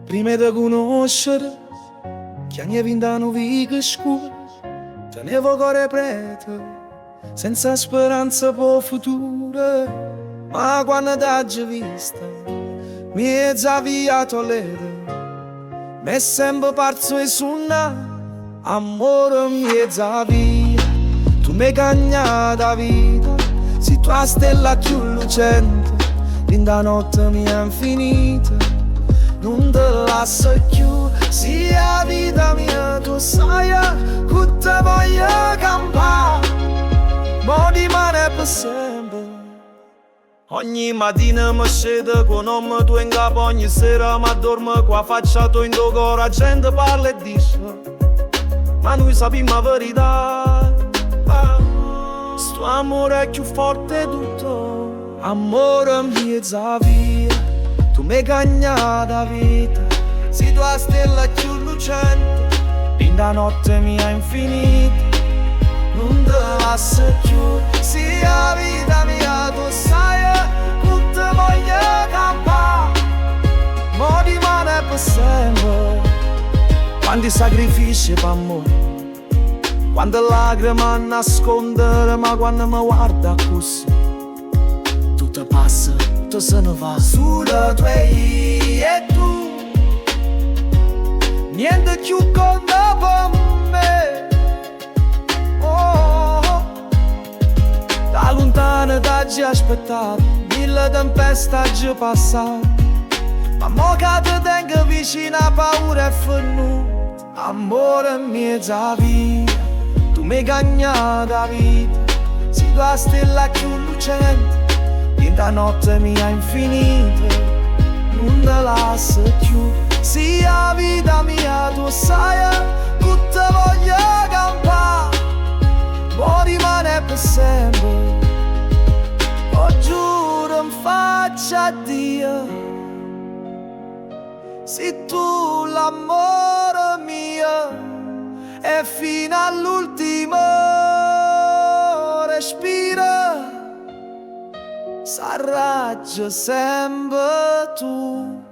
Prima di conoscere, chi ne vindano viga scura, tenevo cuore prete, senza speranza per futuro. Ma quando t'hai vista, mi è avviato l'era, mi è sempre parso e sunna, amore mi è via. Tu mi hai cagnato la vita, sei tua stella più lucente, in da notte mia infinita, non te lascio più. Sì, la vita mia tu sai, che te voglio campare, ma rimane per sempre. Ogni mattina mi scedo con nome tu in capo, ogni sera mi addormo qua faccia tu in tuo cuore, la gente parla e dice, ma noi sappiamo la verità. Sto amore è più forte di tutto, amore mia via. Tu mi hai cagnato la vita, sei tua stella più lucente, in da notte mia infinita, non te lascio più. Sì, la vita mia tu sai, che te voglio campare, ma rimane per sempre. Quanti sacrifici per amore, quante lacrime a nascondere, ma quando mi guarda così, tutto passa, tutto se ne va. Solo tu e tu, niente più conta per me. Oh, da lontano t'hai aspettato, mille tempeste hai passato, ma mo che ti tengo vicina paura è venuta. Amore mia via, tu mi hai cagnato la vita, sei tua stella più lucente, in da notte mia infinita, non te lascio più. Sì, la vita mia tu sai, che te voglio campare, ma rimane per sempre. Oh, giuro mi faccio addio, sei tu l'amore mio, e fino all'ultimo respiro sarà sempre tu.